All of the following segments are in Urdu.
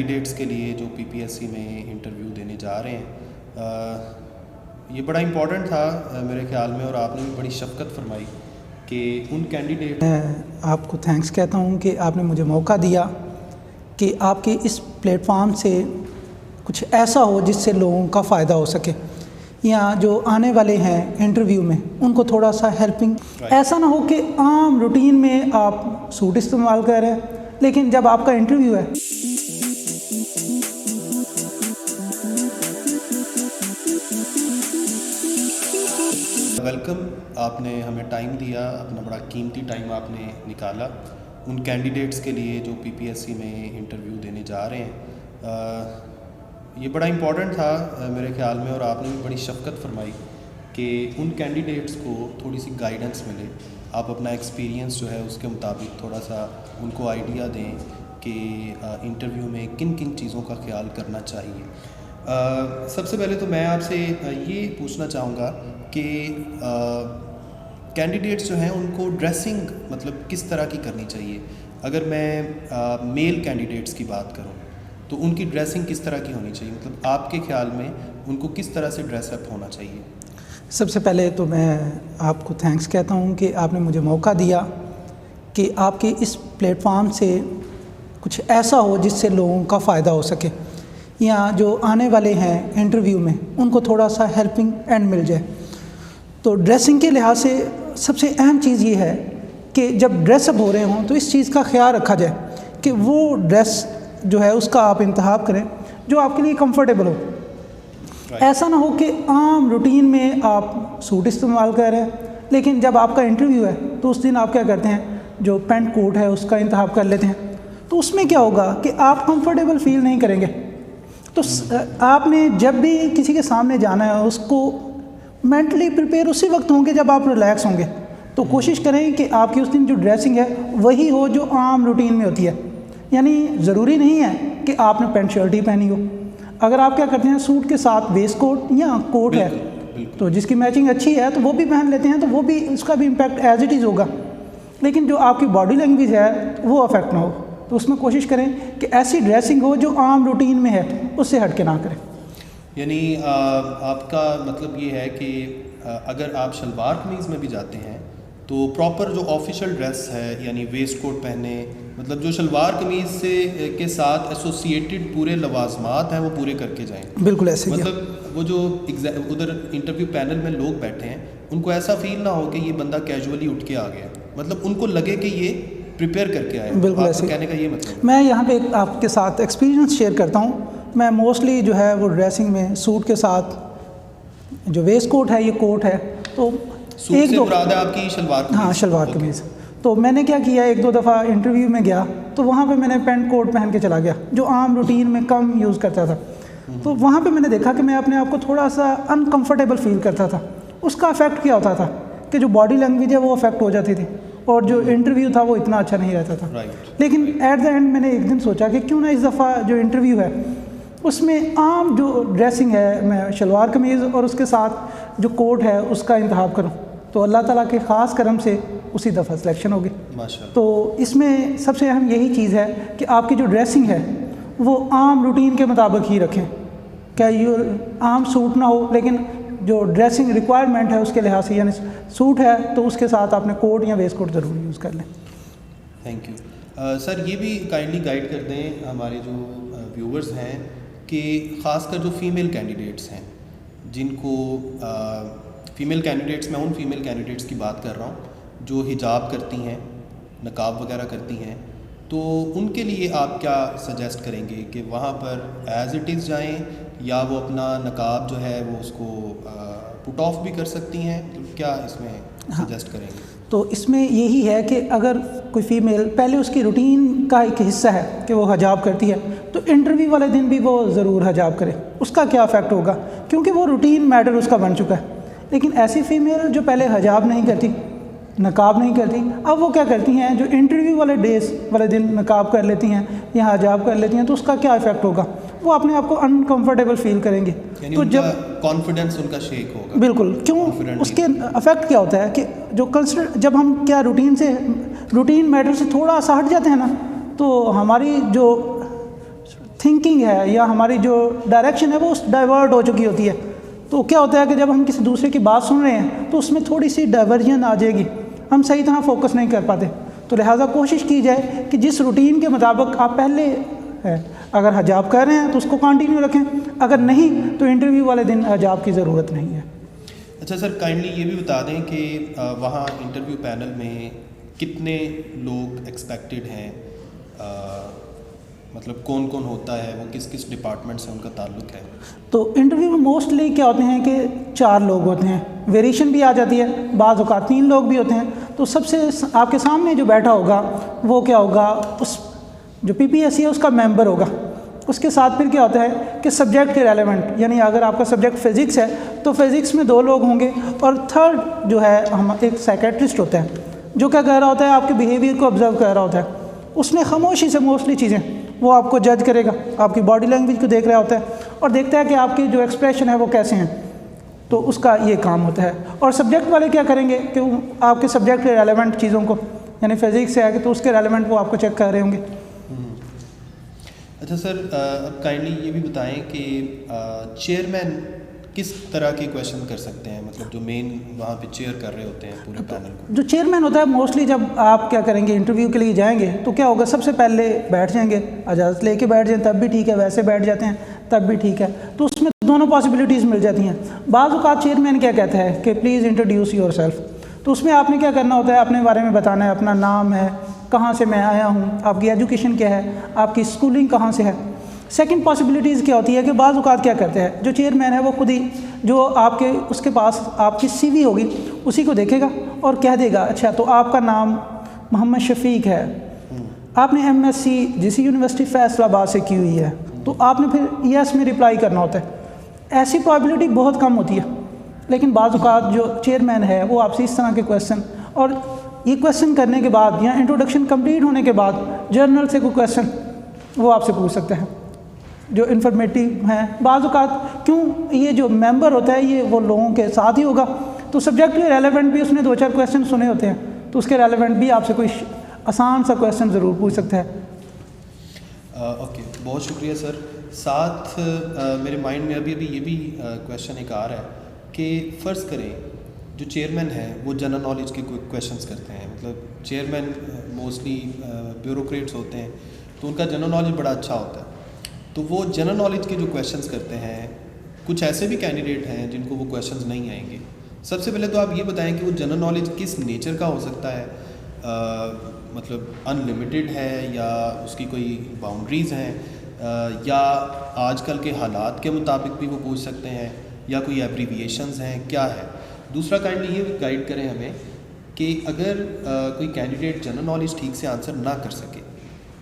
کینڈیڈیٹس کے لیے جو پی پی ایس سی میں انٹرویو دینے جا رہے ہیں، یہ بڑا امپورٹنٹ تھا میرے خیال میں، اور آپ نے بھی بڑی شفقت فرمائی کہ ان کینڈیڈیٹ میں آپ کو تھینکس کہتا ہوں کہ آپ نے مجھے موقع دیا کہ آپ کے اس پلیٹ فارم سے کچھ ایسا ہو جس سے لوگوں کا فائدہ ہو سکے، یا جو آنے والے ہیں انٹرویو میں ان کو تھوڑا سا ہیلپنگ۔ ایسا نہ ہو کہ عام روٹین میں آپ سوٹ استعمال کر رہے ہیں لیکن جب آپ کا انٹرویو ہے ویلکم، آپ نے ہمیں ٹائم دیا، اپنا بڑا قیمتی ٹائم آپ نے نکالا ان کینڈیڈیٹس کے لیے جو پی پی ایس سی میں انٹرویو دینے جا رہے ہیں۔ یہ بڑا امپورٹنٹ تھا میرے خیال میں، اور آپ نے بھی بڑی شفقت فرمائی کہ ان کینڈیڈیٹس کو تھوڑی سی گائیڈنس ملے، آپ اپنا ایکسپیرینس جو ہے اس کے مطابق تھوڑا سا ان کو آئیڈیا دیں کہ انٹرویو میں کن کن چیزوں کا خیال کرنا چاہیے۔ سب سے پہلے تو میں آپ سے یہ پوچھنا چاہوں گا کہ کینڈیڈیٹس جو ہیں ان کو ڈریسنگ مطلب کس طرح کی کرنی چاہیے۔ اگر میں میل کینڈیڈیٹس کی بات کروں تو ان کی ڈریسنگ کس طرح کی ہونی چاہیے، مطلب آپ کے خیال میں ان کو کس طرح سے ڈریس اپ ہونا چاہیے؟ سب سے پہلے تو میں آپ کو تھینکس کہتا ہوں کہ آپ نے مجھے موقع دیا کہ آپ کے اس پلیٹ فارم سے کچھ ایسا ہو جس سے لوگوں کا فائدہ ہو سکے، یا جو آنے والے ہیں انٹرویو میں ان کو تھوڑا سا ہیلپنگ اینڈ مل جائے۔ تو ڈریسنگ کے لحاظ سے سب سے اہم چیز یہ ہے کہ جب ڈریس اپ ہو رہے ہوں تو اس چیز کا خیال رکھا جائے کہ وہ ڈریس جو ہے اس کا آپ انتخاب کریں جو آپ کے لیے کمفرٹیبل ہو۔ ایسا نہ ہو کہ عام روٹین میں آپ سوٹ استعمال کر رہے ہیں لیکن جب آپ کا انٹرویو ہے تو اس دن آپ کیا کرتے ہیں، جو پینٹ کوٹ ہے اس کا انتخاب کر لیتے ہیں، تو اس میں کیا ہوگا کہ آپ کمفرٹیبل فیل نہیں کریں گے۔ تو آپ نے جب بھی کسی کے سامنے جانا ہے اس کو مینٹلی پریپیئر اسی وقت ہوں گے جب آپ ریلیکس ہوں گے۔ تو کوشش کریں کہ آپ کی اس دن جو ڈریسنگ ہے وہی ہو جو عام روٹین میں ہوتی ہے، یعنی ضروری نہیں ہے کہ آپ نے پینٹ شرٹ ہی پہنی ہو۔ اگر آپ کیا کرتے ہیں سوٹ کے ساتھ ویسٹ کوٹ یا کوٹ ہے تو جس کی میچنگ اچھی ہے تو وہ بھی پہن لیتے ہیں، تو وہ بھی اس کا بھی امپیکٹ ایز اٹ از ہوگا، لیکن جو آپ کی باڈی لینگویج ہے وہ افیکٹ نہ ہو۔ تو اس میں کوشش کریں کہ ایسی ڈریسنگ ہو جو عام روٹین میں ہے اس سے ہٹ کے نہ کریں۔ یعنی آپ کا مطلب یہ ہے کہ اگر آپ شلوار قمیض میں بھی جاتے ہیں تو پراپر جو آفیشیل ڈریس ہے، یعنی ویسٹ کوٹ پہنے، مطلب جو شلوار قمیض سے کے ساتھ ایسوسیٹڈ پورے لوازمات ہیں وہ پورے کر کے جائیں۔ بالکل ایسے ہی، مطلب وہ جو ادھر انٹرویو پینل میں لوگ بیٹھے ہیں ان کو ایسا فیل نہ ہو کہ یہ بندہ کیجولی اٹھ کے آ گیا، مطلب ان کو لگے کہ یہ پریپیئر کر کے آئے۔ بالکل ایسے کہنے کا یہ مطلب میں یہاں پہ آپ کے ساتھ ایکسپیرینس شیئر کرتا ہوں۔ میں موسٹلی جو ہے وہ ڈریسنگ میں سوٹ کے ساتھ جو ویسٹ کوٹ ہے، یہ کوٹ ہے، تو ایک دو مراد ہے آپ کی شلوار قمیض؟ ہاں شلوار قمیض۔ تو میں نے کیا کیا، ایک دو دفعہ انٹرویو میں گیا تو وہاں پہ میں نے پینٹ کوٹ پہن کے چلا گیا جو عام روٹین میں کم یوز کرتا تھا۔ تو وہاں پہ میں نے دیکھا کہ میں اپنے آپ کو تھوڑا سا انکمفرٹیبل فیل کرتا تھا۔ اس کا افیکٹ کیا ہوتا تھا کہ جو باڈی لینگویج ہے وہ افیکٹ ہو جاتی تھی، اور جو انٹرویو تھا وہ اتنا اچھا نہیں رہتا تھا۔ لیکن ایٹ دا اینڈ میں نے ایک دن سوچا کہ کیوں نہ اس دفعہ جو انٹرویو ہے اس میں عام جو ڈریسنگ ہے میں شلوار قمیض اور اس کے ساتھ جو کوٹ ہے اس کا انتخاب کروں۔ تو اللہ تعالیٰ کے خاص کرم سے اسی دفعہ سلیکشن ہوگی۔ تو اس میں سب سے اہم یہی چیز ہے کہ آپ کی جو ڈریسنگ ہے وہ عام روٹین کے مطابق ہی رکھیں، کیا یہ عام سوٹ نہ ہو لیکن جو ڈریسنگ ریکوائرمنٹ ہے اس کے لحاظ سے، یعنی سوٹ ہے تو اس کے ساتھ آپ نے کوٹ یا ویسٹ کوٹ ضرور یوز کر لیں۔ Thank you sir. یہ بھی کائنڈلی گائیڈ کر دیں ہمارے جو ویورز ہیں کہ خاص کر جو فیمیل کینڈیڈیٹس ہیں جن کو فیمیل کینڈیڈیٹس، میں ان فیمیل کینڈیڈیٹس کی بات کر رہا ہوں جو حجاب کرتی ہیں، نقاب وغیرہ کرتی ہیں، تو ان کے لیے آپ کیا سجیسٹ کریں گے کہ وہاں پر ایز اٹ از جائیں یا وہ اپنا نقاب جو ہے وہ اس کو پٹ آف بھی کر سکتی ہیں؟ کیا اس میں سجیسٹ کریں گے؟ تو اس میں یہی ہے کہ اگر کوئی فیمیل پہلے اس کی روٹین کا ایک حصہ ہے کہ وہ حجاب کرتی ہے تو انٹرویو والے دن بھی وہ ضرور حجاب کرے۔ اس کا کیا افیکٹ ہوگا، کیونکہ وہ روٹین میٹر اس کا بن چکا ہے۔ لیکن ایسی فیمیل جو پہلے حجاب نہیں کرتی، نقاب نہیں کرتی، اب وہ کیا کرتی ہیں جو انٹرویو والے ڈیز والے دن نقاب کر لیتی ہیں یا حجاب کر لیتی ہیں، تو اس کا کیا افیکٹ ہوگا، وہ اپنے آپ کو انکمفرٹیبل فیل کریں گے۔ تو جب کانفیڈنس ان کا شیک ہوگا۔ بالکل، کیوں اس کے افیکٹ کیا ہوتا ہے کہ جو جب ہم کیا روٹین میٹر سے تھوڑا سا ہٹ جاتے ہیں نا، تو ہماری جو تھنکنگ ہے یا ہماری جو ڈائریکشن ہے وہ ڈائیورٹ ہو چکی ہوتی ہے. تو کیا ہوتا ہے کہ جب ہم کسی دوسرے کی بات سن رہے ہیں تو اس میں تھوڑی سی ڈائیورژن آ جائے گی, ہم صحیح طرح فوکس نہیں کر پاتے. تو لہٰذا کوشش کی جائے کہ جس روٹین کے مطابق آپ پہلے اگر حجاب کر رہے ہیں تو اس کو کنٹینیو رکھیں, اگر نہیں تو انٹرویو والے دن حجاب کی ضرورت نہیں ہے. اچھا سر, کائنڈلی یہ بھی بتا دیں کہ وہاں انٹرویو پینل میں کتنے لوگ ایکسپیکٹڈ ہیں, مطلب کون کون ہوتا ہے, وہ کس کس ڈپارٹمنٹ سے ان کا تعلق ہے؟ تو انٹرویو میں موسٹلی کیا ہوتے ہیں کہ 4 لوگ ہوتے ہیں, ویریشن بھی آ جاتی ہے, بعض اوقات 3 لوگ بھی ہوتے ہیں. تو سب سے آپ کے سامنے جو بیٹھا ہوگا وہ کیا ہوگا, اس جو PPSC ہے اس کا ممبر ہوگا. اس کے ساتھ پھر کیا ہوتا ہے کہ سبجیکٹ کے ریلیونٹ, یعنی اگر آپ کا سبجیکٹ فزکس ہے تو فزکس میں 2 لوگ ہوں گے, اور تھرڈ جو ہے ہم ایک سائیکیٹرسٹ ہوتا ہے جو کیا کہہ رہا ہوتا ہے, آپ کے بیہیویئر کو آبزرو کر رہا ہوتا ہے. اس نے خاموشی سے موسٹلی چیزیں وہ آپ کو جج کرے گا, آپ کی باڈی لینگویج کو دیکھ رہا ہوتا ہے اور دیکھتا ہے کہ آپ کے جو ایکسپریشن ہے وہ کیسے ہیں. تو اس کا یہ کام ہوتا ہے. اور سبجیکٹ والے کیا کریں گے کہ وہ آپ کے سبجیکٹ کے ریلیونٹ چیزوں کو, یعنی فزکس ہے کہ تو اس کے ریلیونٹ وہ آپ کو چیک کر رہے ہوں گے. اچھا سر, اب کائنڈلی یہ بھی بتائیں کہ چیئرمین کس طرح کے کویشچن کر سکتے ہیں, مطلب جو مین وہاں پہ چیئر کر رہے ہوتے ہیں پورے پینل کو؟ جو چیئرمین ہوتا ہے موسٹلی جب آپ کیا کریں گے انٹرویو کے لیے جائیں گے تو کیا ہوگا, سب سے پہلے بیٹھ جائیں گے, اجازت لے کے بیٹھ جائیں تب بھی ٹھیک ہے, ویسے بیٹھ جاتے ہیں تب بھی ٹھیک ہے. تو اس میں دونوں پاسبلٹیز مل جاتی ہیں. بعض اوقات چیئرمین کیا کہتا ہے کہ پلیز انٹروڈیوس یور سیلف, تو اس میں آپ نے کیا کرنا ہوتا ہے, اپنے بارے میں بتانا ہے, اپنا نام ہے, کہاں سے میں آیا ہوں, آپ کی ایجوکیشن کیا ہے, آپ کی اسکولنگ کہاں سے ہے. سیکنڈ پاسبلٹیز کیا ہوتی ہے کہ بعض اوقات کیا کرتے ہیں, جو چیئرمین ہے وہ خود ہی جو آپ کے اس کے پاس آپ کی CV ہوگی اسی کو دیکھے گا اور کہہ دے گا, اچھا تو آپ کا نام محمد شفیق ہے, آپ نے MSc جس یونیورسٹی فیصل آباد سے کی ہوئی ہے, تو آپ نے پھر یس میں رپلائی کرنا ہوتا ہے. ایسی پرابلٹی بہت کم ہوتی ہے, لیکن بعض اوقات جو چیئرمین ہے وہ آپ سے اس طرح کے کویشچن, اور یہ کویشچن کرنے کے بعد یا انٹروڈکشن کمپلیٹ ہونے کے بعد جرنل سے کوئی کویشچن وہ آپ سے پوچھ سکتے ہیں جو انفارمیٹیو ہیں. بعض اوقات کیوں یہ جو ممبر ہوتا ہے یہ وہ لوگوں کے ساتھ ہی ہوگا, تو سبجیکٹ کے ریلیونٹ بھی اس نے 2-4 کویشچن سنے ہوتے ہیں, تو اس کے ریلیونٹ بھی آپ سے کوئی آسان سا کویشچن ضرور پوچھ سکتا ہے. اوکے, بہت شکریہ سر. ساتھ میرے مائنڈ میں ابھی یہ بھی کویشچن ایک آ رہا ہے کہ فرض کریں جو چیئرمین ہے وہ جنرل نالج کے کویشچنس کرتے ہیں, مطلب چیئرمین موسٹلی بیوروکریٹس ہوتے ہیں تو ان کا جنرل نالج بڑا اچھا ہوتا ہے, تو وہ جنرل نالج کے جو کویشچنس کرتے ہیں, کچھ ایسے بھی کینڈیڈیٹ ہیں جن کو وہ کویشچنس نہیں آئیں گے. سب سے پہلے تو آپ یہ بتائیں کہ وہ جنرل نالج کس نیچر کا ہو سکتا ہے, مطلب ان لمیٹیڈ ہے یا اس کی کوئی باؤنڈریز ہیں, یا آج کل کے حالات کے مطابق بھی وہ پوچھ سکتے ہیں, یا کوئی ایبریویشنز ہیں, کیا ہے. دوسرا کائنڈلی یہ گائیڈ کریں ہمیں کہ اگر کوئی کینڈیڈیٹ جنرل نالج ٹھیک سے آنسر نہ کر سکے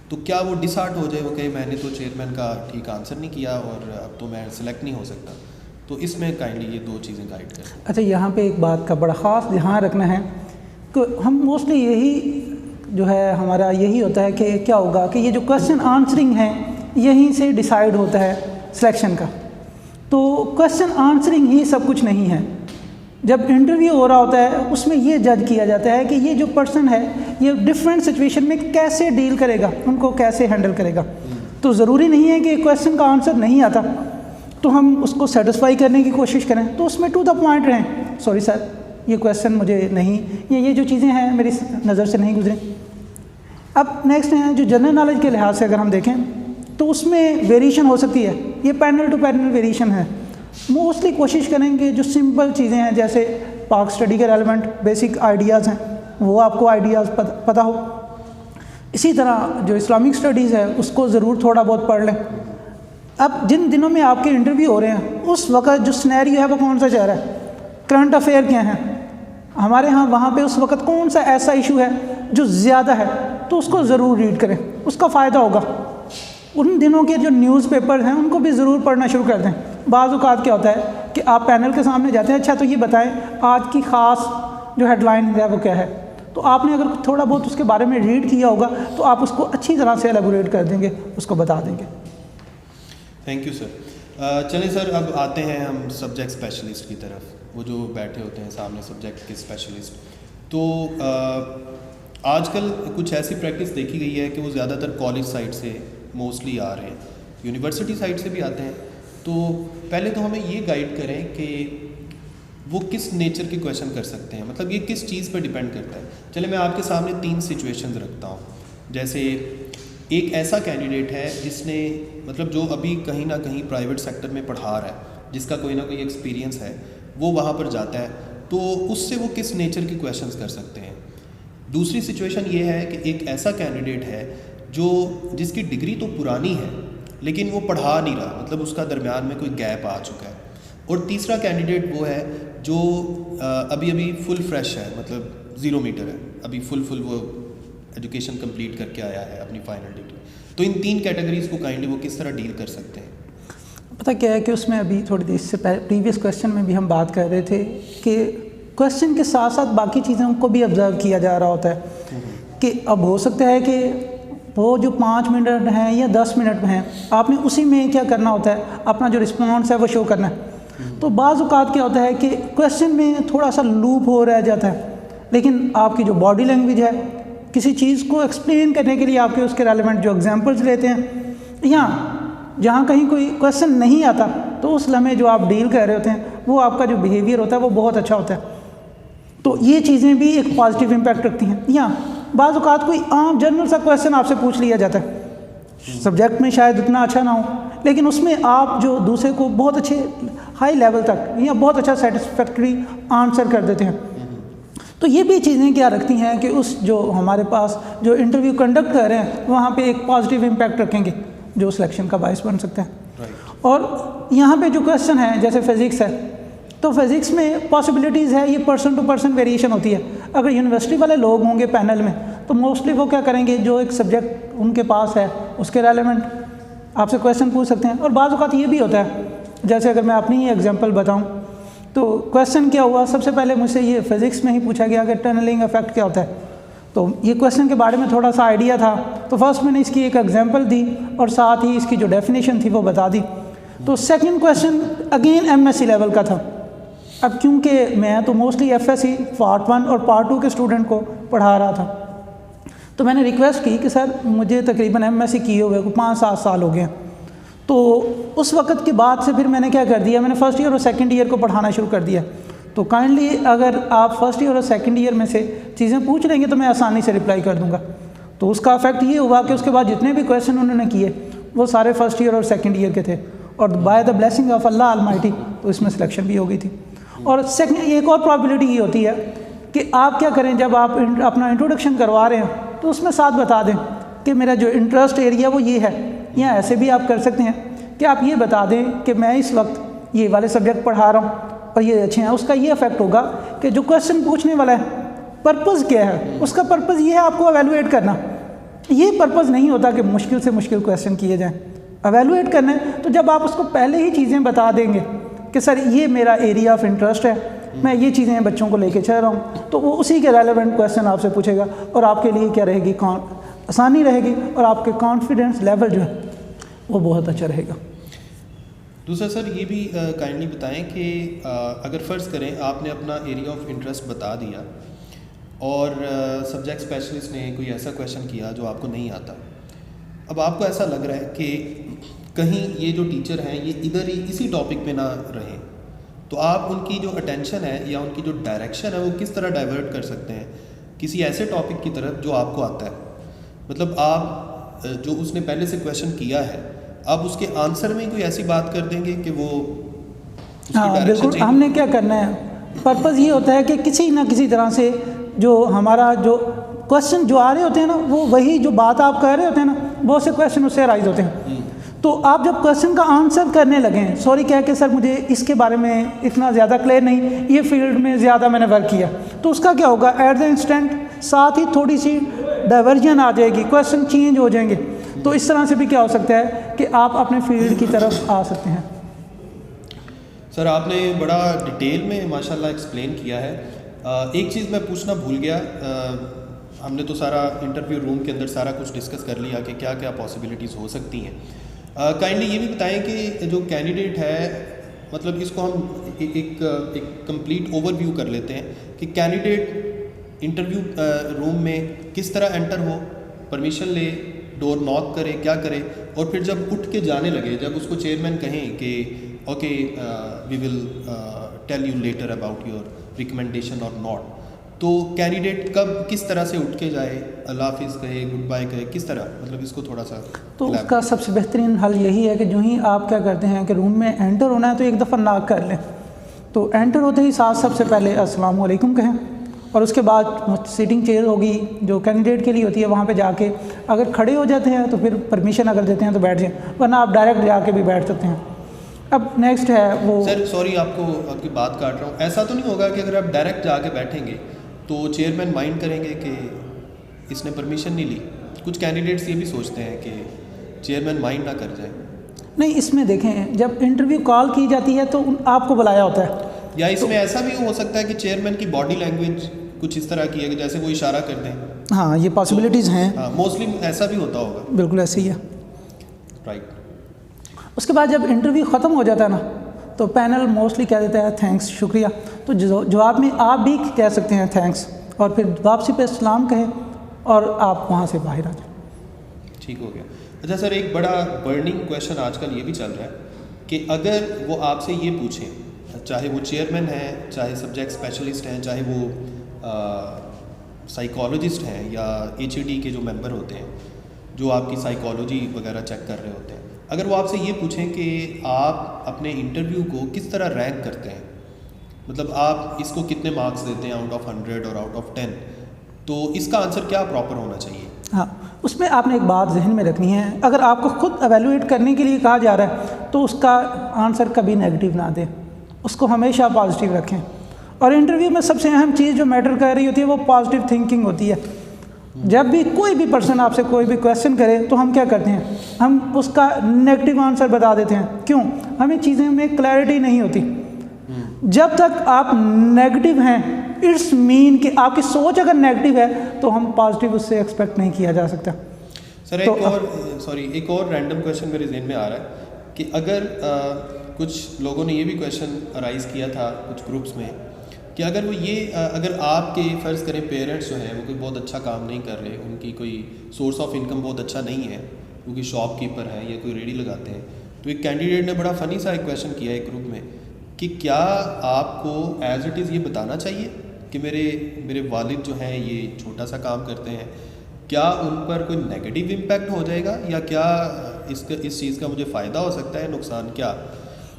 تو کیا وہ ڈس ہارٹ ہو جائے, وہ کہ میں نے تو چیئرمین کا ٹھیک آنسر نہیں کیا اور اب تو میں سلیکٹ نہیں ہو سکتا. تو اس میں کائنڈلی یہ 2 چیزیں گائیڈ کریں. اچھا, یہاں پہ ایک بات کا بڑا خاص دھیان رکھنا ہے کہ ہم موسٹلی یہی جو ہے ہمارا یہی ہوتا ہے کہ کیا ہوگا کہ یہ جو کویشچن آنسرنگ ہیں یہیں سے ڈیسائیڈ ہوتا ہے سلیکشن کا. تو کویشچن آنسرنگ ہی سب کچھ نہیں ہے. جب انٹرویو ہو رہا ہوتا ہے اس میں یہ جج کیا جاتا ہے کہ یہ جو پرسن ہے یہ ڈفرینٹ سچویشن میں کیسے ڈیل کرے گا, ان کو کیسے ہینڈل کرے گا. تو ضروری نہیں ہے کہ کویشچن کا آنسر نہیں آتا تو ہم اس کو سیٹسفائی کرنے کی کوشش کریں, تو اس میں ٹو دا پوائنٹ رہیں, سوری سر یہ کویشچن مجھے نہیں, یہ جو چیزیں ہیں میری نظر سے نہیں گزریں. اب نیکسٹ ہے جو جنرل نالج کے لحاظ سے اگر ہم دیکھیں تو اس میں ویریشن ہو سکتی ہے, یہ پینل ٹو پینل ویریشن ہے. موسٹلی کوشش کریں گے جو سمپل چیزیں ہیں جیسے پاک اسٹڈی کے ریلیونٹ بیسک آئیڈیاز ہیں وہ آپ کو آئیڈیاز پتہ ہو. اسی طرح جو اسلامک اسٹڈیز ہے اس کو ضرور تھوڑا بہت پڑھ لیں. اب جن دنوں میں آپ کے انٹرویو ہو رہے ہیں اس وقت جو سنیریو ہے وہ کون سا چل رہا ہے, کرنٹ افیئر کیا ہیں ہمارے ہاں, وہاں پہ اس وقت کون سا ایسا ایشو ہے جو زیادہ ہے, تو اس کو ضرور ریڈ کریں, اس کا فائدہ ہوگا. ان دنوں کے جو نیوز پیپر ہیں ان کو بھی ضرور پڑھنا شروع کر دیں. بعض اوقات کیا ہوتا ہے کہ آپ پینل کے سامنے جاتے ہیں, اچھا تو یہ بتائیں آج کی خاص جو ہیڈ لائن ہے وہ کیا ہے, تو آپ نے اگر تھوڑا بہت اس کے بارے میں ریڈ کیا ہوگا تو آپ اس کو اچھی طرح سے ایلیبوریٹ کر دیں گے, اس کو بتا دیں گے. Thank you sir. چلیں سر اب آتے ہیں ہم سبجیکٹ اسپیشلسٹ کی طرف, وہ جو بیٹھے ہوتے ہیں سامنے سبجیکٹ کے اسپیشلسٹ. تو آج کل کچھ ایسی پریکٹس دیکھی گئی ہے کہ وہ زیادہ تر کالج سائڈ سے موسٹلی آ رہے ہیں, یونیورسٹی سائڈ سے بھی آتے ہیں. تو پہلے تو ہمیں یہ گائیڈ کریں کہ وہ کس نیچر کے کویشچن کر سکتے ہیں, مطلب یہ کس چیز پہ ڈیپینڈ کرتا ہے. چلے میں آپ کے سامنے 3 سچویشنز رکھتا ہوں. جیسے ایک ایسا کینڈیڈیٹ ہے جس نے مطلب جو ابھی کہیں نہ کہیں پرائیویٹ سیکٹر میں پڑھا رہا ہے, جس کا کوئی نہ کوئی ایکسپیرینس ہے, وہ وہاں پر جاتا ہے, تو اس سے وہ کس نیچر کے کویشچنز کر سکتے ہیں. دوسری سچویشن یہ ہے کہ ایک ایسا کینڈیڈیٹ ہے جس کی ڈگری تو پرانی ہے لیکن وہ پڑھا نہیں رہا, مطلب اس کا درمیان میں کوئی گیپ آ چکا ہے. اور تیسرا کینڈیڈیٹ وہ ہے جو ابھی فل فریش ہے, مطلب 0 میٹر ہے, ابھی فل وہ ایجوکیشن کمپلیٹ کر کے آیا ہے اپنی فائنل ڈگری. تو ان 3 کیٹیگریز کو کائنڈلی وہ کس طرح ڈیل کر سکتے ہیں؟ پتہ کیا ہے کہ اس میں ابھی تھوڑی دیر اس سے پریویس کویشچن میں بھی ہم بات کر رہے تھے کہ کویشچن کے ساتھ ساتھ باقی چیزوں کو بھی آبزرو کیا جا رہا ہوتا ہے کہ اب ہو سکتا ہے کہ وہ جو 5 منٹ ہیں یا 10 منٹ میں ہیں, آپ نے اسی میں کیا کرنا ہوتا ہے, اپنا جو رسپانس ہے وہ شو کرنا ہے. تو بعض اوقات کیا ہوتا ہے کہ کویشچن میں تھوڑا سا لوپ ہو رہ جاتا ہے, لیکن آپ کی جو باڈی لینگویج ہے, کسی چیز کو ایکسپلین کرنے کے لیے آپ کے اس کے ریلیونٹ جو ایگزامپلس لیتے ہیں, یا جہاں کہیں کوئی کویشچن نہیں آتا تو اس لمحے جو آپ ڈیل کر رہے ہوتے ہیں وہ آپ کا جو بیہیویئر ہوتا ہے وہ بہت اچھا ہوتا ہے. تو یہ چیزیں بھی ایک پازیٹیو امپیکٹ رکھتی ہیں. یا بعض اوقات کوئی عام جنرل سا کویشچن آپ سے پوچھ لیا جاتا ہے, سبجیکٹ میں شاید اتنا اچھا نہ ہو, لیکن اس میں آپ جو دوسرے کو بہت اچھے ہائی لیول تک یا بہت اچھا سیٹسفیکٹری آنسر کر دیتے ہیں. تو یہ بھی چیزیں کیا رکھتی ہیں کہ اس جو ہمارے پاس جو انٹرویو کنڈکٹ کر رہے ہیں وہاں پہ ایک پازیٹیو امپیکٹ رکھیں گے جو سلیکشن کا باعث بن سکتا ہے. اور یہاں پہ جو کویشچن ہے جیسے فزکس ہے, تو فزکس میں پاسبلٹیز ہے, یہ پرسن ٹو پرسن ویریشن ہوتی ہے. اگر یونیورسٹی والے لوگ ہوں گے پینل میں تو موسٹلی وہ کیا کریں گے, جو ایک سبجیکٹ ان کے پاس ہے اس کے ریلیونٹ آپ سے کویشچن پوچھ سکتے ہیں. اور بعض اوقات یہ بھی ہوتا ہے, جیسے اگر میں اپنی ہی ایگزامپل بتاؤں تو کویشچن کیا ہوا, سب سے پہلے مجھ سے یہ فزکس میں ہی پوچھا گیا کہ ٹنلنگ افیکٹ کیا ہوتا ہے. تو یہ کویشچن کے بارے میں تھوڑا سا آئیڈیا تھا, تو فرسٹ میں نے اس کی ایک ایگزامپل دی اور ساتھ ہی اس کی جو ڈیفینیشن تھی وہ بتا دی. تو second question again M S C level کا تھا. اب کیونکہ میں تو mostly F S C part 1 اور پارٹ 2 کے اسٹوڈنٹ کو پڑھا رہا تھا, تو میں نے ریکویسٹ کی کہ سر مجھے تقریباً ایم ایس سی کیے ہوئے 5-7 سال ہو گئے ہیں. تو اس وقت کے بعد سے پھر میں نے کیا کر دیا, میں نے فرسٹ ایئر اور سیکنڈ ایئر کو پڑھانا شروع کر دیا. تو کائنڈلی اگر آپ فرسٹ ایئر اور سیکنڈ ایئر میں سے چیزیں پوچھ لیں گے تو میں آسانی سے رپلائی کر دوں گا. تو اس کا افیکٹ یہ ہوا کہ اس کے بعد جتنے بھی کویشچن انہوں نے کیے وہ سارے فرسٹ ایئر اور سیکنڈ ایئر کے تھے, اور by the blessing of Allah Almighty تو اس میں سلیکشن بھی ہو گئی تھی. اور سیکنڈ ایک اور پرابلٹی یہ ہوتی ہے کہ آپ کیا کریں, جب آپ اپنا انٹروڈکشن کروا رہے ہیں تو اس میں ساتھ بتا دیں کہ میرا جو انٹرسٹ ایریا وہ یہ ہے, یا ایسے بھی آپ کر سکتے ہیں کہ آپ یہ بتا دیں کہ میں اس وقت یہ والے سبجیکٹ پڑھا رہا ہوں اور یہ اچھے ہیں. اس کا یہ افیکٹ ہوگا کہ جو کویشچن پوچھنے والا ہے پرپز کیا ہے, اس کا پرپز یہ ہے آپ کو ایویلویٹ کرنا. یہ پرپز نہیں ہوتا کہ مشکل سے مشکل کویشچن کیے جائیں, ایویلویٹ کرنا ہے. تو جب آپ اس کو پہلے ہی چیزیں بتا دیں گے کہ سر یہ میرا ایریا آف انٹرسٹ ہے, میں یہ چیزیں بچوں کو لے کے چل رہا ہوں, تو وہ اسی کے ریلیونٹ کویشچن آپ سے پوچھے گا اور آپ کے لیے کیا رہے گی, آسانی رہے گی, اور آپ کے کانفیڈنس لیول جو ہے وہ بہت اچھا رہے گا. دوسرا سر یہ بھی کائنڈلی بتائیں کہ اگر فرض کریں آپ نے اپنا ایریا آف انٹرسٹ بتا دیا اور سبجیکٹ اسپیشلسٹ نے کوئی ایسا کویشچن کیا جو آپ کو نہیں آتا, اب آپ کو ایسا لگ رہا ہے کہ کہیں یہ جو ٹیچر ہیں یہ ادھر ہی اسی ٹاپک پہ نہ رہیں, تو آپ ان کی جو اٹینشن ہے یا ان کی جو ڈائریکشن ہے وہ کس طرح ڈائیورٹ کر سکتے ہیں کسی ایسے ٹاپک کی طرف جو آپ کو آتا ہے. مطلب آپ جو اس نے پہلے سے کویشچن کیا ہے آپ اس کے آنسر میں کوئی ایسی بات کر دیں گے کہ وہ بالکل. ہم نے کیا کرنا ہے, پرپز یہ ہوتا ہے کہ کسی نہ کسی طرح سے جو ہمارا جو کویشچن جو آ رہے ہوتے ہیں نا, وہ وہی جو بات آپ کہہ رہے ہوتے ہیں نا, بہت سے کویشچن اس سے ارائز ہوتے ہیں. تو آپ جب کویشچن کا آنسر کرنے لگیں, سوری کہہ کے سر مجھے اس کے بارے میں اتنا زیادہ کلیئر نہیں, یہ فیلڈ میں زیادہ میں نے ورک کیا, تو اس کا کیا ہوگا, ایٹ دا انسٹنٹ ساتھ ہی تھوڑی سی ڈائیورجن آ جائے گی, کویشچن چینج ہو جائیں گے. تو اس طرح سے بھی کیا ہو سکتا ہے کہ آپ اپنے فیلڈ کی طرف آ سکتے ہیں. سر آپ نے بڑا ڈیٹیل میں ماشاءاللہ ایکسپلین کیا ہے. ایک چیز میں پوچھنا بھول گیا, ہم نے تو سارا انٹرویو روم کے اندر سارا کچھ ڈسکس کر لیا کہ کیا کیا پاسبلٹیز ہو سکتی ہیں. کائنڈلی یہ بھی بتائیں کہ جو کینڈیڈیٹ ہے, مطلب اس کو ہم ایک کمپلیٹ اوور ویو کر لیتے ہیں کہ کینڈیڈیٹ انٹرویو روم میں کس طرح انٹر ہو, پرمیشن لے, ڈور ناک کرے, کیا کرے, اور پھر جب اٹھ کے جانے لگے, جب اس کو چیئرمین کہیں کہ okay we will tell you later about your recommendation اور ناٹ, تو کینڈیڈیٹ کب کس طرح سے اٹھ کے جائے, اللہ حافظ کہے, گڈ بائی کہے, کس طرح, مطلب اس کو تھوڑا سا. تو اس کا سب سے بہترین حل یہی ہے کہ جو ہی آپ کیا کرتے ہیں کہ روم میں انٹر ہونا ہے تو ایک دفعہ ناک کر لیں. تو انٹر ہوتے ہی ساتھ سب سے پہلے السلام علیکم کہیں, اور اس کے بعد سیٹنگ چیئر ہوگی جو کینڈیڈیٹ کے لیے ہوتی ہے, وہاں پہ جا کے اگر کھڑے ہو جاتے ہیں تو پھر پرمیشن اگر دیتے ہیں تو بیٹھ جائیں, ورنہ آپ ڈائریکٹ جا کے بھی بیٹھ سکتے ہیں. اب نیکسٹ ہے وہ سر سوری آپ کی بات کاٹ رہا ہوں, ایسا تو نہیں ہوگا کہ اگر آپ ڈائریکٹ جا کے بیٹھیں گے تو چیئرمین مائنڈ کریں گے کہ اس نے پرمیشن نہیں لی؟ کچھ کینڈیڈیٹس یہ بھی سوچتے ہیں کہ چیئرمین مائنڈ نہ کر جائے. نہیں, اس میں دیکھیں جب انٹرویو کال کی جاتی ہے تو آپ کو بلایا ہوتا ہے, یا اس میں ایسا بھی ہو سکتا ہے کہ چیئرمین کی باڈی لینگویج کچھ اس طرح کی ہے کہ جیسے وہ اشارہ کر دیں. ہاں یہ پاسبلٹیز ہیں, ہاں موسٹلی ایسا بھی ہوتا ہوگا. بالکل ایسے ہی ہے. رائٹ. اس کے بعد جب انٹرویو ختم ہو جاتا ہے نا تو پینل موسٹلی کہہ دیتا ہے تھینکس, شکریہ. تو جواب میں آپ بھی کہہ سکتے ہیں تھینکس, اور پھر واپسی پہ السلام کہیں اور آپ وہاں سے باہر آ جائیں. ٹھیک ہو گیا. اچھا سر, ایک بڑا برننگ کویشچن آج کل یہ بھی چل رہا ہے کہ اگر وہ آپ سے یہ پوچھیں, چاہے وہ چیئرمین ہیں, چاہے سبجیکٹ اسپیشلسٹ ہیں, چاہے وہ سائیکالوجسٹ ہیں, یا HED کے جو ممبر ہوتے ہیں جو آپ کی سائیکالوجی وغیرہ چیک کر رہے ہوتے ہیں, اگر وہ آپ سے یہ پوچھیں کہ آپ اپنے انٹرویو کو کس طرح رینک کرتے ہیں, مطلب آپ اس کو کتنے مارکس دیتے ہیں آؤٹ آف 100 اور آؤٹ آف 10, تو اس کا آنسر کیا پراپر ہونا چاہیے؟ ہاں, اس میں آپ نے ایک بات ذہن میں رکھنی ہے, اگر آپ کو خود ایویلویٹ کرنے کے لیے کہا جا رہا ہے تو اس کا آنسر کبھی نیگیٹو نہ دیں, اس کو ہمیشہ پازیٹیو رکھیں. اور انٹرویو میں سب سے اہم چیز جو میٹر کر رہی ہوتی ہے وہ پازیٹیو تھنکنگ ہوتی ہے. جب بھی کوئی بھی پرسن آپ سے کوئی بھی کویشچن کرے تو ہم کیا کرتے ہیں, ہم اس کا نیگیٹو آنسر بتا دیتے ہیں. کیوں؟ ہمیں چیزیں میں کلیئرٹی نہیں ہوتی. جب تک آپ نیگیٹو ہیں اٹس مین کہ آپ کی سوچ اگر نیگیٹو ہے تو ہم پازیٹیو اس سے ایکسپیکٹ نہیں کیا جا سکتا. سر ایک اور رینڈم کویشچن میرے ذہن میں آ رہا ہے کہ اگر کچھ لوگوں نے یہ بھی کویشچن رائز کیا تھا کچھ گروپس میں کہ اگر آپ کے فرض کریں پیرنٹس جو ہیں وہ کوئی بہت اچھا کام نہیں کر رہے, ان کی کوئی سورس آف انکم بہت اچھا نہیں ہے, کیونکہ شاپ کیپر ہیں یا کوئی ریڑھی لگاتے ہیں, تو ایک کینڈیڈیٹ نے بڑا فنی سا ایک کویشچن کیا ایک گروپ میں کہ کیا آپ کو ایز اٹ از یہ بتانا چاہیے کہ میرے والد جو ہیں یہ چھوٹا سا کام کرتے ہیں, کیا ان پر کوئی نیگیٹو امپیکٹ ہو جائے گا, یا کیا اس چیز کا مجھے فائدہ ہو سکتا ہے, نقصان کیا؟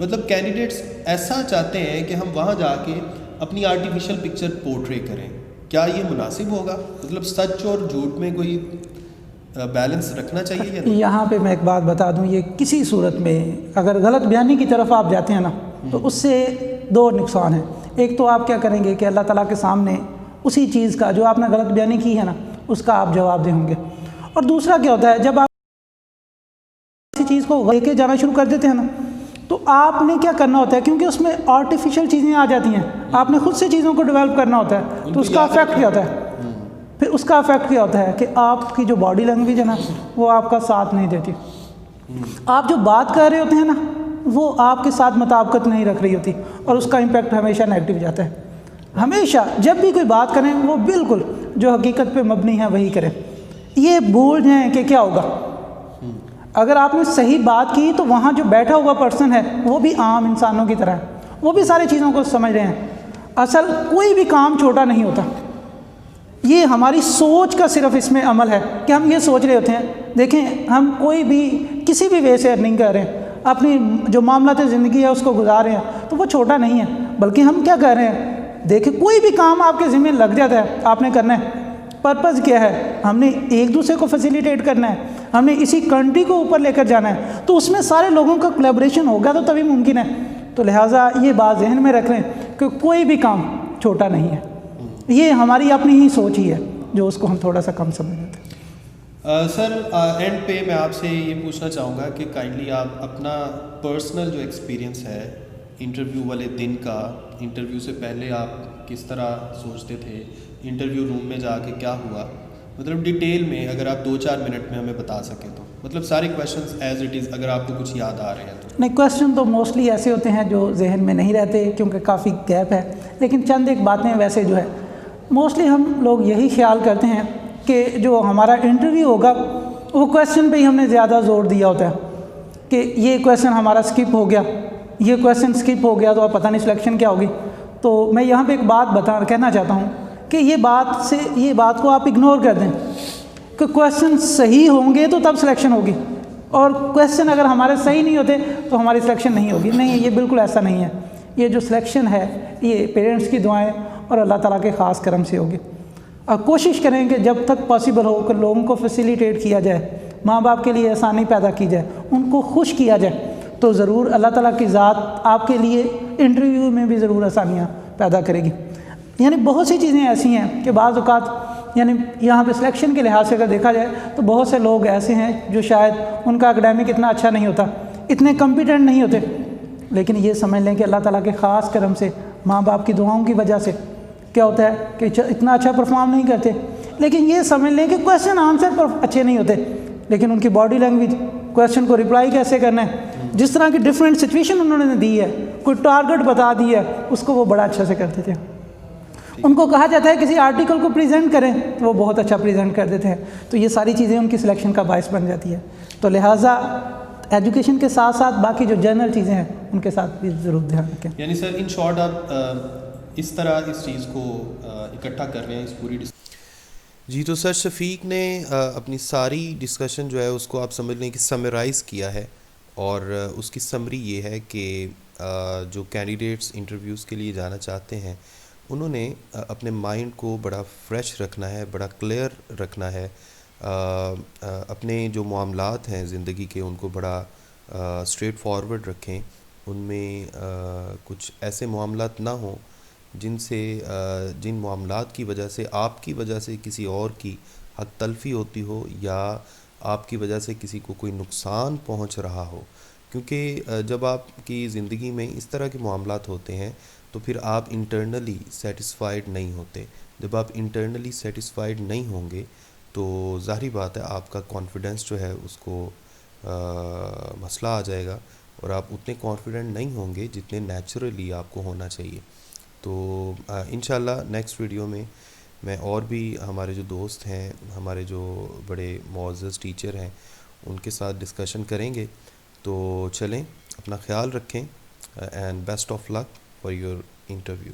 مطلب کینڈیڈیٹس ایسا چاہتے ہیں کہ ہم وہاں جا کے اپنی آرٹیفیشل پکچر پورٹری کریں, کیا یہ مناسب ہوگا؟ مطلب سچ اور جھوٹ میں کوئی بیلنس رکھنا چاہیے یا نہیں؟ یہاں پہ میں ایک بات بتا دوں, یہ کسی صورت میں اگر غلط بیانی کی طرف آپ جاتے ہیں نا تو اس سے دو نقصان ہیں. ایک تو آپ کیا کریں گے کہ اللہ تعالیٰ کے سامنے اسی چیز کا جو آپ نے غلط بیانی کی ہے نا اس کا آپ جواب دیں ہوں گے. اور دوسرا کیا ہوتا ہے, جب آپ کسی چیز کو لے کے جانا شروع کر دیتے ہیں نا تو آپ نے کیا کرنا ہوتا ہے, کیونکہ اس میں آرٹیفیشل چیزیں آ جاتی ہیں, آپ نے خود سے چیزوں کو ڈیولپ کرنا ہوتا ہے, تو اس کا افیکٹ کیا ہوتا ہے, پھر اس کا افیکٹ کیا ہوتا ہے کہ آپ کی جو باڈی لینگویج ہے نا وہ آپ کا ساتھ نہیں دیتی. آپ جو بات کر رہے ہوتے ہیں نا وہ آپ کے ساتھ مطابقت نہیں رکھ رہی ہوتی, اور اس کا امپیکٹ ہمیشہ نیگیٹو جاتا ہے. ہمیشہ جب بھی کوئی بات کریں وہ بالکل جو حقیقت پہ مبنی ہے وہی کریں. یہ بھول جائیں کہ کیا ہوگا, اگر آپ نے صحیح بات کی تو وہاں جو بیٹھا ہوا پرسن ہے وہ بھی عام انسانوں کی طرح ہے, وہ بھی ساری چیزوں کو سمجھ رہے ہیں. اصل کوئی بھی کام چھوٹا نہیں ہوتا, یہ ہماری سوچ کا صرف اس میں عمل ہے کہ ہم یہ سوچ رہے ہوتے ہیں. دیکھیں ہم کوئی بھی کسی بھی وے سے ارننگ کر رہے ہیں, اپنی جو معاملات زندگی ہے اس کو گزار رہے ہیں, تو وہ چھوٹا نہیں ہے, بلکہ ہم کیا کر رہے ہیں, دیکھیں کوئی بھی کام آپ کے ذمہ لگ جاتا ہے آپ نے کرنا ہے, پرپز کیا ہے, ہم نے ایک دوسرے کو فیسیلیٹیٹ کرنا ہے, ہم نے اسی کنٹری کو اوپر لے کر جانا ہے, تو اس میں سارے لوگوں کا کولیبریشن ہوگا تو تبھی ممکن ہے. تو لہٰذا یہ بات ذہن میں رکھ لیں کہ کوئی بھی کام چھوٹا نہیں ہے, یہ ہماری اپنی ہی سوچ ہی ہے جو اس کو ہم تھوڑا سا کم سمجھ لیتے ہیں. سر اینڈ پہ میں آپ سے یہ پوچھنا چاہوں گا کہ کائنڈلی آپ اپنا پرسنل جو ایکسپیرینس ہے انٹرویو والے دن کا, انٹرویو سے پہلے آپ کس طرح سوچتے تھے, انٹرویو روم میں جا کے کیا ہوا, مطلب ڈیٹیل میں اگر آپ 2-4 منٹ میں ہمیں بتا سکیں تو, مطلب سارے کویشچنس ایز اٹ از اگر آپ کو کچھ یاد آ رہے ہیں تو. نہیں, کویشچن تو موسٹلی ایسے ہوتے ہیں جو ذہن میں نہیں رہتے کیونکہ کافی گیپ ہے, لیکن چند ایک باتیں ویسے جو ہے موسٹلی ہم لوگ یہی خیال کرتے ہیں کہ جو ہمارا انٹرویو ہوگا وہ کویشچن پہ ہی ہم نے زیادہ زور دیا ہوتا ہے کہ یہ کویشچن ہمارا اسکپ ہو گیا، یہ کویشچن اسکپ ہو گیا تو اب پتہ نہیں سلیکشن کیا ہوگی. تو میں یہاں پہ ایک بات کہنا چاہتا ہوں کہ یہ بات کو آپ اگنور کر دیں کہ کویشچن صحیح ہوں گے تو تب سلیکشن ہوگی، اور کویشچن اگر ہمارے صحیح نہیں ہوتے تو ہماری سلیکشن نہیں ہوگی. نہیں، یہ بالکل ایسا نہیں ہے. یہ جو سلیکشن ہے یہ پیرنٹس کی دعائیں اور اللہ تعالیٰ کے خاص کرم سے ہوگی. اور کوشش کریں کہ جب تک پاسبل ہو کہ لوگوں کو فیسیلیٹیٹ کیا جائے، ماں باپ کے لیے آسانی پیدا کی جائے، ان کو خوش کیا جائے، تو ضرور اللہ تعالیٰ کی ذات آپ کے لیے انٹرویو میں بھی ضرور آسانیاں پیدا کرے گی. یعنی بہت سی چیزیں ایسی ہیں کہ بعض اوقات یعنی یہاں پہ سلیکشن کے لحاظ سے اگر دیکھا جائے تو بہت سے لوگ ایسے ہیں جو شاید ان کا اکیڈیمک اتنا اچھا نہیں ہوتا، اتنے کمپیٹنٹ نہیں ہوتے، لیکن یہ سمجھ لیں کہ اللہ تعالیٰ کے خاص کرم سے، ماں باپ کی دعاؤں کی وجہ سے کیا ہوتا ہے کہ اتنا اچھا پرفارم نہیں کرتے. لیکن یہ سمجھ لیں کہ کویشچن آنسر پر اچھے نہیں ہوتے، لیکن ان کی باڈی لینگویج، کویشچن کو رپلائی کیسے کرنا ہے، جس طرح کی ڈفرینٹ سچویشن انہوں نے دی ہے، کوئی ٹارگٹ بتا دی ہے، اس کو وہ بڑا اچھا سے کرتے تھے. ان کو کہا جاتا ہے کسی آرٹیکل کو پریزنٹ کریں تو وہ بہت اچھا پریزنٹ کر دیتے ہیں. تو یہ ساری چیزیں ان کی سلیکشن کا باعث بن جاتی ہے. تو لہٰذا ایجوکیشن کے ساتھ ساتھ باقی جو جنرل چیزیں ہیں ان کے ساتھ بھی ضرور دھیان رکھیں. یعنی سر ان شارٹ آپ اس طرح اس چیز کو اکٹھا کر رہے ہیں اس پوری جی. تو سر شفیق نے اپنی ساری ڈسکشن جو ہے اس کو آپ سمجھ لیں کہ سمرائز کیا ہے، اور اس کی سمری یہ ہے کہ جو کینڈیڈیٹس انٹرویوز کے لیے جانا چاہتے ہیں انہوں نے اپنے مائنڈ کو بڑا فریش رکھنا ہے، بڑا کلیئر رکھنا ہے، اپنے جو معاملات ہیں زندگی کے ان کو بڑا اسٹریٹ فارورڈ رکھیں. ان میں کچھ ایسے معاملات نہ ہوں جن معاملات کی وجہ سے آپ کی وجہ سے کسی اور کی حق تلفی ہوتی ہو، یا آپ کی وجہ سے کسی کو کوئی نقصان پہنچ رہا ہو. کیونکہ جب آپ کی زندگی میں اس طرح کے معاملات ہوتے ہیں تو پھر آپ انٹرنلی سیٹسفائیڈ نہیں ہوتے. جب آپ انٹرنلی سیٹسفائیڈ نہیں ہوں گے تو ظاہری بات ہے آپ کا کانفیڈنس جو ہے اس کو مسئلہ آ جائے گا، اور آپ اتنے کانفیڈنٹ نہیں ہوں گے جتنے نیچرلی آپ کو ہونا چاہیے. تو انشاءاللہ نیکسٹ ویڈیو میں اور بھی ہمارے جو دوست ہیں، ہمارے جو بڑے معزز ٹیچر ہیں، ان کے ساتھ ڈسکشن کریں گے. تو چلیں، اپنا خیال رکھیں، and best of luck for your interview.